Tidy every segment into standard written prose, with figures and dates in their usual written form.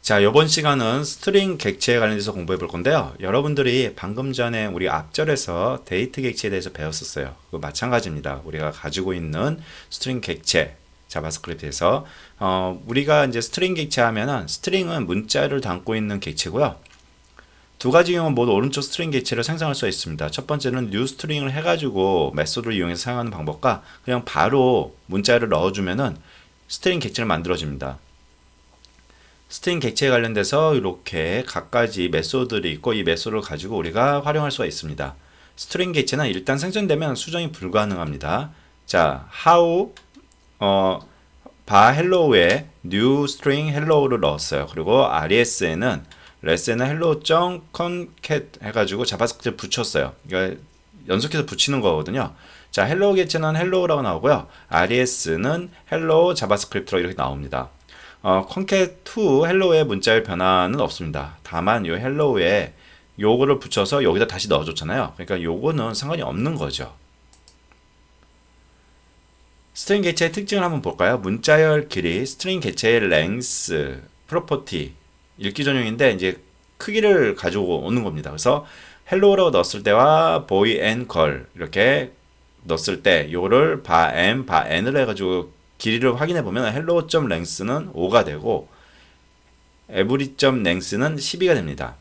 자, 이번 시간은 스트링 객체에 관련해서 공부해 볼 건데요. 여러분들이 방금 전에 우리 앞절에서 데이트 객체에 대해서 배웠었어요. 그 마찬가지입니다. 우리가 가지고 있는 스트링 객체, 자바스크립트에서 우리가 이제 스트링 객체 하면은 스트링은 문자를 담고 있는 객체고요. 두 가지 경우 모두 오른쪽 스트링 객체를 생성할 수 있습니다. 첫 번째는 new 스트링을 해가지고 메소드를 이용해서 사용하는 방법과 그냥 바로 문자를 넣어주면은 스트링 객체를 만들어집니다. 스트링 객체에 관련돼서 이렇게 각가지 메소드들이 있고 이 메소드를 가지고 우리가 활용할 수가 있습니다. 스트링 객체는 일단 생성되면 수정이 불가능합니다. 자, how 바 hello에 new string hello를 넣었어요. 그리고 res에는 hello.concat 해가지고 자바스크립트 붙였어요. 이거 연속해서 붙이는 거거든요. 자, hello 객체는 hello라고 나오고요. res는 hello 자바스크립트로 이렇게 나옵니다. concat to hello의 문자의 변화는 없습니다. 다만 이 hello에 요거를 붙여서 여기다 다시 넣어줬잖아요. 그러니까 요거는 상관이 없는 거죠. 스트링 객체의 특징을 한번 볼까요? 문자열 길이, 스트링 객체의 length, property, 읽기 전용인데 이제 크기를 가지고 오는 겁니다. 그래서 hello라고 넣었을 때와 boy and girl 이렇게 넣었을 때 요거를 바 n을 해가지고 길이를 확인해 보면 hello.length는 5가 되고 every.length는 12가 됩니다.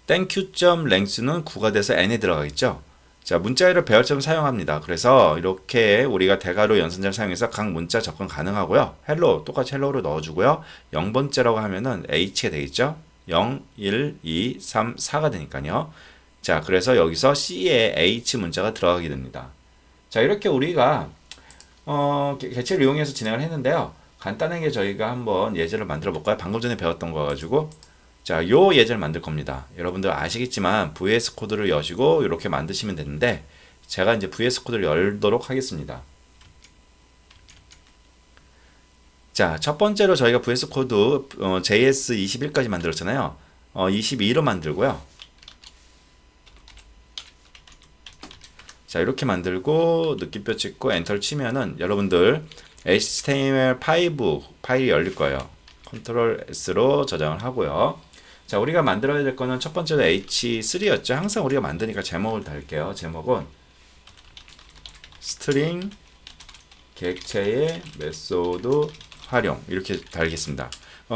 thank you.length는 9가 돼서 n에 들어가겠죠. 자, 문자열을 배열점 사용합니다. 그래서 이렇게 우리가 대괄호 연산자를 사용해서 각 문자 접근 가능하고요. hello 똑같이 hello를 넣어주고요. 0번째라고 하면은 h가 되겠죠. 0, 1, 2, 3, 4가 되니까요. 자, 그래서 여기서 c에 h 문자가 들어가게 됩니다. 자, 이렇게 우리가 객체를 이용해서 진행을 했는데요. 간단하게 저희가 한번 예제를 만들어 볼까요? 방금 전에 배웠던 거 가지고 자, 요 예제를 만들 겁니다. 여러분들 아시겠지만 VS 코드를 여시고 이렇게 만드시면 되는데 제가 이제 VS 코드를 열도록 하겠습니다. 자, 첫 번째로 저희가 VS 코드 JS 21까지 만들었잖아요. 22로 만들고요. 자, 이렇게 만들고 느낌표 찍고 엔터를 치면은 여러분들 HTML5 파일이 열릴 거예요. 컨트롤 S로 저장을 하고요. 자, 우리가 만들어야 될 거는 첫 번째로 H3였죠. 항상 우리가 만드니까 제목을 달게요. 제목은 스트링 객체의 메소드 활용 이렇게 달겠습니다.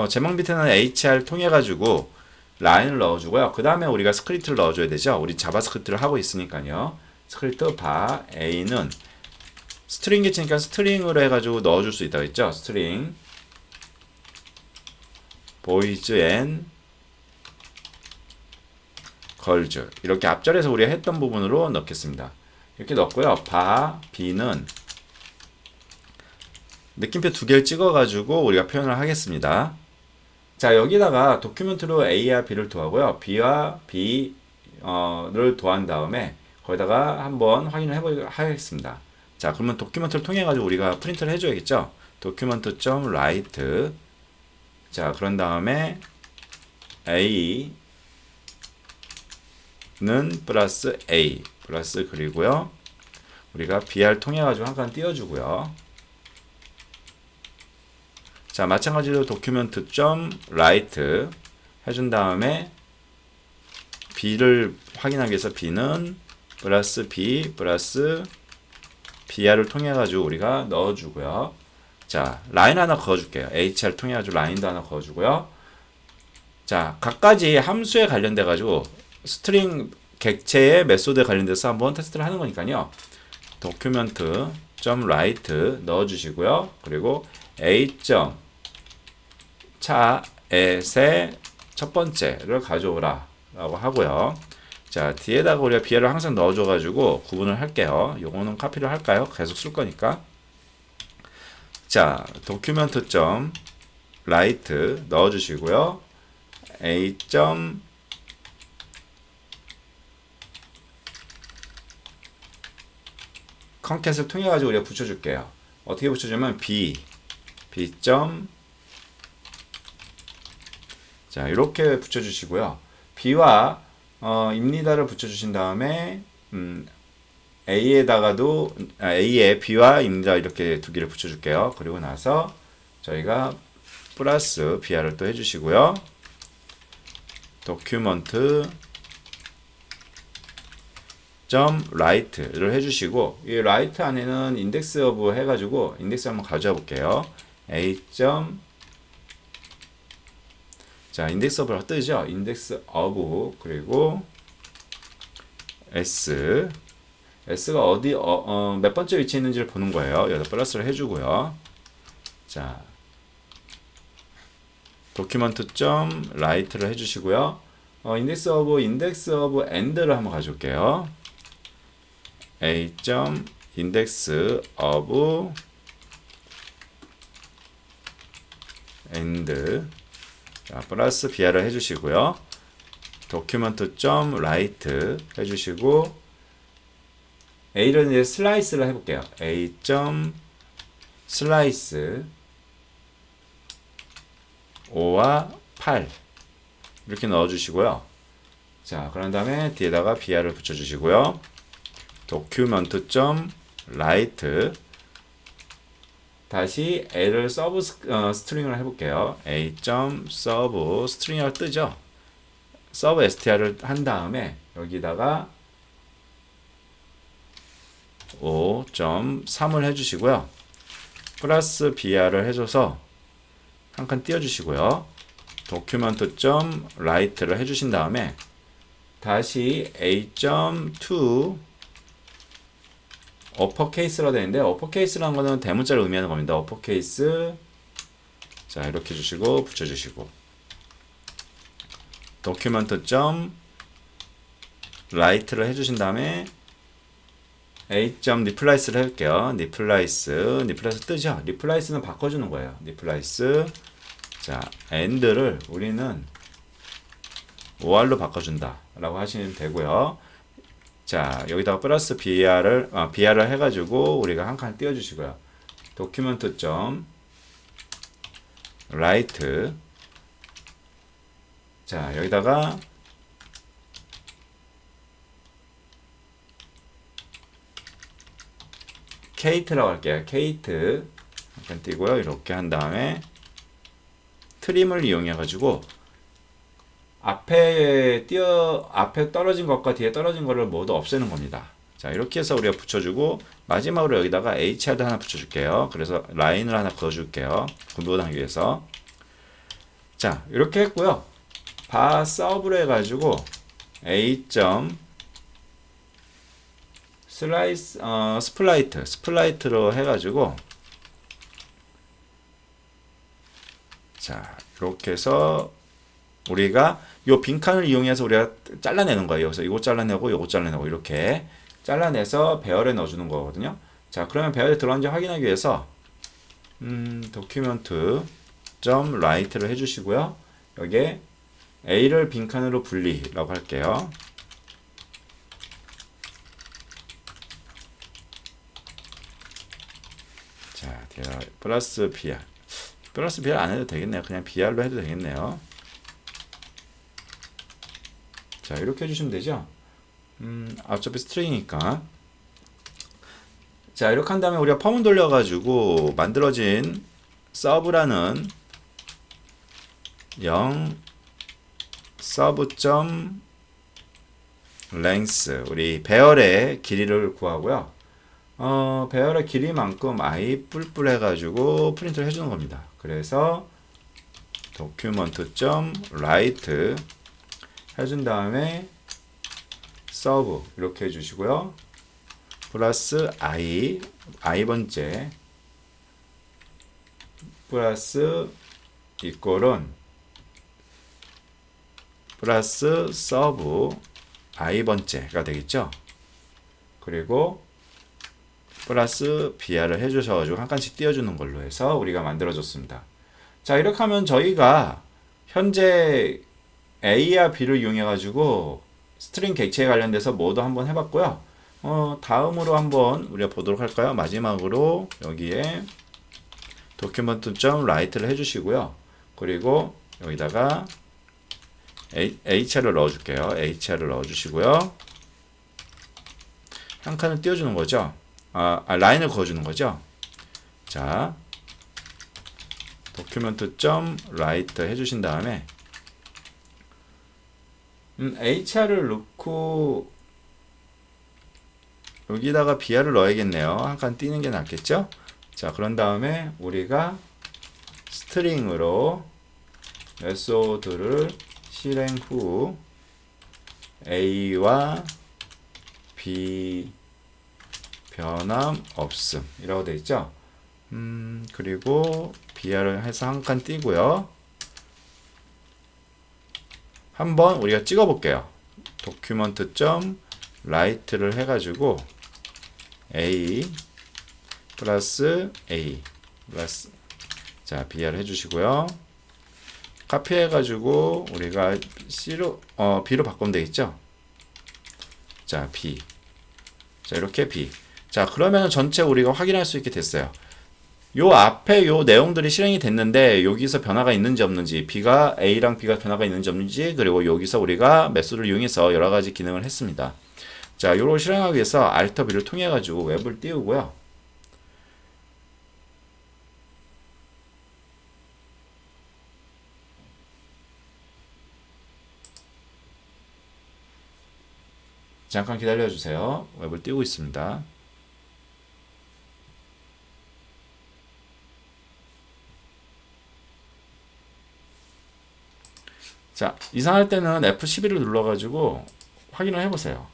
제목 밑에는 HR 통해 가지고 라인을 넣어주고요. 그 다음에 우리가 스크립트를 넣어줘야 되죠. 우리 자바스크립트를 하고 있으니까요. 스크립트 바 A는 스트링 객체니까 스트링으로 해가지고 넣어줄 수 있다고 했죠. 스트링 boys and girls 이렇게 앞절에서 우리가 했던 부분으로 넣겠습니다. 이렇게 넣고요. 바 B는 느낌표 두 개를 찍어가지고 우리가 표현을 하겠습니다. 자, 여기다가 도큐멘트로 A와 B를 더하고요. B와 B를 더한 다음에 거기다가 한번 확인을 해보겠습니다. 자, 그러면 도큐멘트를 통해 가지고 우리가 프린트를 해줘야겠죠. document.write 자, 그런 다음에 A는 플러스 A 플러스 그리고요. 우리가 BR 통해 가지고 한 칸 띄워주고요. 자, 마찬가지로 document.write 해준 다음에 B를 확인하기 위해서 B는 플러스 B 플러스 BR을 통해 가지고 우리가 넣어주고요. 자, 라인 하나 그어줄게요. HR 통해 가지고 라인도 하나 그어주고요. 자, 각가지 함수에 관련돼 가지고 스트링 객체의 메소드에 관련돼서 한번 테스트를 하는 거니까요. document.write 넣어주시고요. 그리고 a.chaet의 첫 번째를 가져오라 라고 하고요. 자, 뒤에다가 우리가 BR을 항상 넣어줘가지고 구분을 할게요. 요거는 카피를 할까요? 계속 쓸 거니까. 자, document.write 넣어주시고요. a. concate를 통해 가지고 우리가 붙여줄게요. 어떻게 붙여주면 b. 자, 이렇게 붙여주시고요. b와 입니다를 붙여주신 다음에 A에다가도 A에 B와 입니다 이렇게 두 개를 붙여줄게요. 그리고 나서 저희가 플러스 br을 또 해주시고요. document write를 해주시고 이 write 안에는 index of 해가지고 인덱스 한번 가져와 볼게요. 자, index of가 뜨죠. index of 그리고 s가 어디 몇 번째 위치에 있는지를 보는 거예요. 여기다 플러스를 해주고요. 자, document.write를 해주시고요. index of end를 한번 가져올게요. index of end 자, 플러스 br를 해주시고요. document.write 해주시고 a를 이제 슬라이스를 해볼게요. a.slice 5와 8 이렇게 넣어주시고요. 자, 그런 다음에 뒤에다가 br을 붙여주시고요. document.write 다시 a를 서브 스트링을 해볼게요. a.sub 스트링을 뜨죠. 서브 str을 한 다음에 여기다가 5.3을 해주시고요. 플러스 br를 해줘서 한 칸 띄워주시고요. document.write를 해주신 다음에 다시 a.to 어퍼케이스라 되는데 어퍼케이스라는 거는 대문자를 의미하는 겁니다. 어퍼케이스 자 이렇게 해주시고 붙여주시고 document.write를 해주신 다음에 a.replace를 해볼게요. replace 뜨죠? replace는 바꿔주는 거예요. replace 자 end를 우리는 or로 바꿔준다 라고 하시면 되고요. 자 여기다가 플러스 br을 해가지고 우리가 한 칸 띄워주시고요. document.write 자 여기다가 Kate라고 할게요. Kate 한칸 띄고요. 이렇게 한 다음에 트림을 이용해 가지고 앞에 떨어진 것과 뒤에 떨어진 것을 모두 없애는 겁니다. 자 이렇게 해서 우리가 붙여주고 마지막으로 여기다가 HR도 하나 붙여줄게요. 그래서 라인을 하나 그어줄게요. 구분하기 위해서 자 이렇게 했고요. 바 서브로 해가지고 스플라이트로 해가지고 자 이렇게 해서 우리가 요 빈칸을 이용해서 우리가 잘라내는 거예요. 여기서 이거 잘라내고 요거 잘라내고 이렇게 잘라내서 배열에 넣어주는 거거든요. 자 그러면 배열에 들어간지 확인하기 위해서 document.write를 해주시고요. 여기에 A를 빈칸으로 분리라고 할게요. 자, 플러스 BR. 플러스 BR 안 해도 되겠네요. 그냥 BR로 해도 되겠네요. 자, 이렇게 해주시면 되죠. 어차피 스트링이니까. 자, 이렇게 한 다음에 우리가 펌을 돌려가지고 만들어진 서브라는 0 서브.length 우리 배열의 길이를 구하고요. 배열의 길이만큼 i 뿔뿔 해가지고 프린트를 해주는 겁니다. 그래서 document.write 해준 다음에 serve 이렇게 해주시고요. 플러스 i번째 플러스 이꼴은 플러스 serve i번째가 되겠죠. 그리고 플러스 br을 해주셔가지고 한 칸씩 띄워주는 걸로 해서 우리가 만들어줬습니다. 자 이렇게 하면 저희가 현재 A와 B를 이용해가지고 스트링 객체에 관련돼서 모두 한번 해봤고요. 다음으로 한번 우리가 보도록 할까요? 마지막으로 여기에 document.write를 해주시고요. 그리고 여기다가 HR을 넣어줄게요. HR을 넣어주시고요. 한 칸을 띄워주는 거죠. 라인을 그어주는 거죠. 자, document.write 해주신 다음에 hr을 넣고 여기다가 br을 넣어야겠네요. 한 칸 띄는 게 낫겠죠? 자, 그런 다음에 우리가 스트링으로 메소드를 실행 후 a와 b 변함 없음 이라고 되어 있죠. 그리고 br을 해서 한 칸 띄고요. 한번 우리가 찍어 볼게요. document.write를 해가지고 a 플러스 a 플러스 자 br을 해주시고요. 카피해가지고 우리가 C로 B로 바꾸면 되겠죠. 자 B 자 이렇게 B 자 그러면 전체 우리가 확인할 수 있게 됐어요. 요 앞에 요 내용들이 실행이 됐는데 여기서 변화가 있는지 없는지 B가 A랑 B가 변화가 있는지 없는지 그리고 여기서 우리가 메소드를 이용해서 여러가지 기능을 했습니다. 자 요걸 실행하기 위해서 Alt B를 통해 가지고 웹을 띄우고요. 잠깐 기다려 주세요. 웹을 띄우고 있습니다. 자, 이상할 때는 F11을 눌러가지고 확인을 해보세요.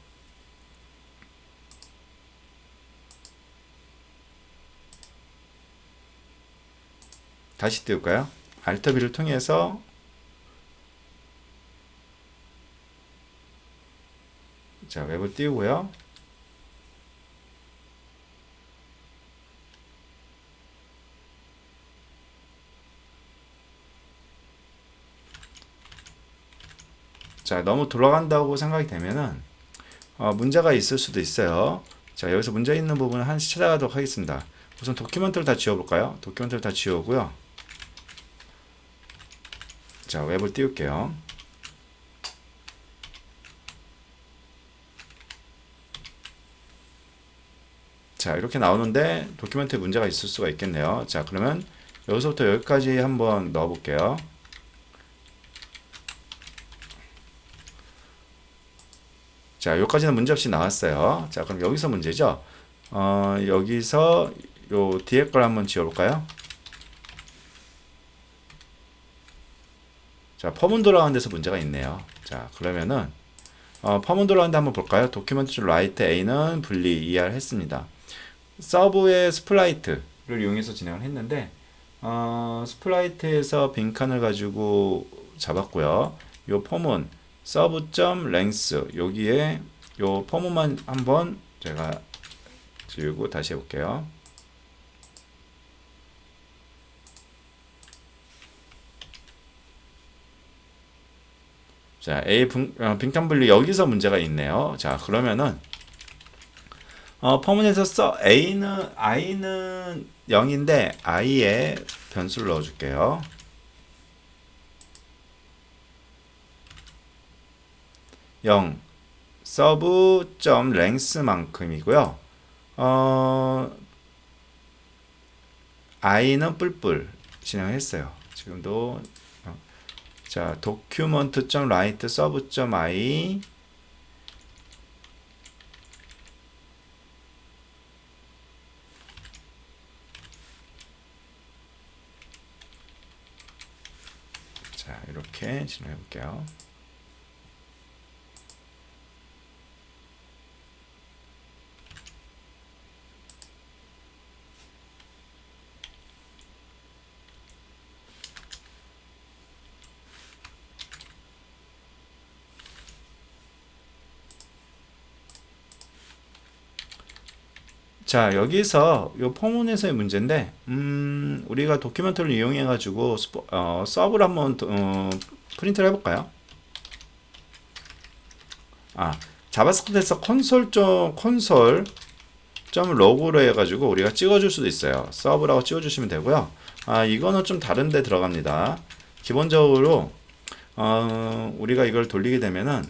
다시 띄울까요? Alt B를 통해서 자, 웹을 띄우고요. 자, 너무 돌아간다고 생각이 되면은 문제가 있을 수도 있어요. 자, 여기서 문제 있는 부분을 하나씩 찾아가도록 하겠습니다. 우선 도큐멘트를 다 지워볼까요? 도큐멘트를 다 지우고요. 자, 웹을 띄울게요. 자, 이렇게 나오는데 도큐멘트에 문제가 있을 수가 있겠네요. 자, 그러면 여기서부터 여기까지 한번 넣어볼게요. 자, 여기까지는 문제없이 나왔어요. 자, 그럼 여기서 문제죠. 여기서 요 뒤에 걸 한번 지워볼까요? 자, 펌은 돌아가는 데서 문제가 있네요. 자, 그러면은 펌은 돌아가는 데 한번 볼까요? 도큐멘트 write a는 분리 ER 했습니다. 서브의 스플라이트를 이용해서 진행을 했는데 스플라이트에서 빈칸을 가지고 잡았고요. 요 펌은 서브.length 여기에 요 펌만 한번 제가 지우고 다시 해볼게요. 자, A 빈칸 분리 여기서 문제가 있네요. 자, 그러면은 펌은에서 i는 0인데 i에 변수를 넣어줄게요. 0 서브.length만큼이고요. i는 뿔뿔 진행했어요. 지금도 자, document.write sub.i 자, 이렇게 진행해 볼게요. 자, 여기서 요 포문에서의 문제인데 우리가 도큐멘트를 이용해 가지고 서브를 한번 프린트를 해볼까요? 자바스크립트에서 콘솔.log로 해가지고 우리가 찍어줄 수도 있어요. 서브라고 찍어주시면 되고요. 이거는 좀 다른데 들어갑니다. 기본적으로 우리가 이걸 돌리게 되면은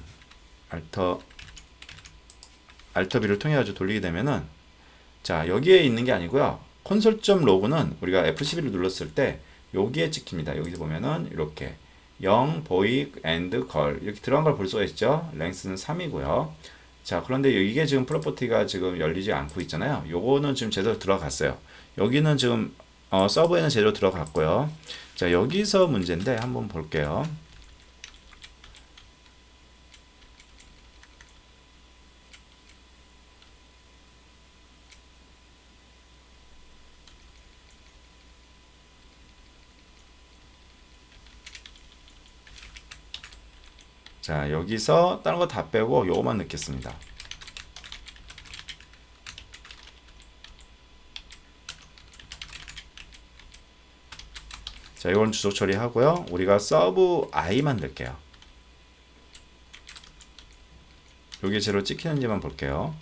Alt B를 통해 가지고 돌리게 되면은 자, 여기에 있는 게 아니고요. 콘솔.log는 우리가 F11을 눌렀을 때 여기에 찍힙니다. 여기서 보면은 이렇게 영, 보이, 앤드, 걸 이렇게 들어간 걸 볼 수가 있죠. 랭스는 3이고요. 자, 그런데 이게 지금 프로퍼티가 지금 열리지 않고 있잖아요. 요거는 지금 제대로 들어갔어요. 여기는 지금 서버에는 제대로 들어갔고요. 자, 여기서 문제인데 한번 볼게요. 자, 여기서 다른 거 다 빼고 요거만 넣겠습니다. 자, 이건 주소 처리하고요. 우리가 서브 i만 넣을게요. 여기 제로 찍히는지만 볼게요.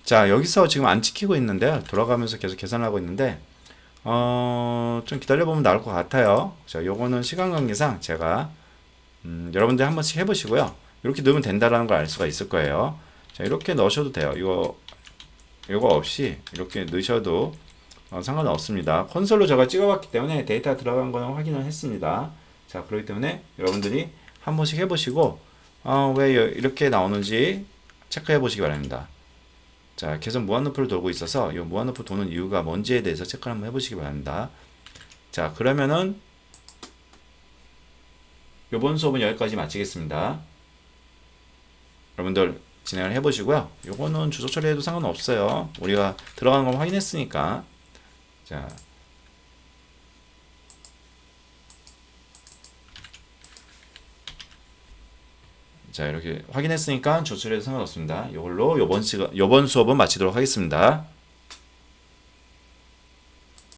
자, 여기서 지금 안 찍히고 있는데요. 돌아가면서 계속 계산하고 있는데, 좀 기다려보면 나올 것 같아요. 자, 요거는 시간 관계상 제가, 여러분들 한 번씩 해보시고요. 이렇게 넣으면 된다라는 걸 알 수가 있을 거예요. 자, 이렇게 넣으셔도 돼요. 이거 없이 이렇게 넣으셔도 상관은 없습니다. 콘솔로 제가 찍어봤기 때문에 데이터가 들어간 거는 확인을 했습니다. 자, 그렇기 때문에 여러분들이 한 번씩 해보시고, 왜 이렇게 나오는지 체크해 보시기 바랍니다. 자, 계속 무한루프를 돌고 있어서 이 무한루프 도는 이유가 뭔지에 대해서 체크를 한번 해보시기 바랍니다. 자, 그러면은 이번 수업은 여기까지 마치겠습니다. 여러분들 진행을 해보시고요. 요거는 주소 처리해도 상관없어요. 우리가 들어가는 걸 확인했으니까. 자, 자, 이렇게 확인했으니까 주소 처리해도 상관없습니다. 이걸로 요번 수업은 마치도록 하겠습니다.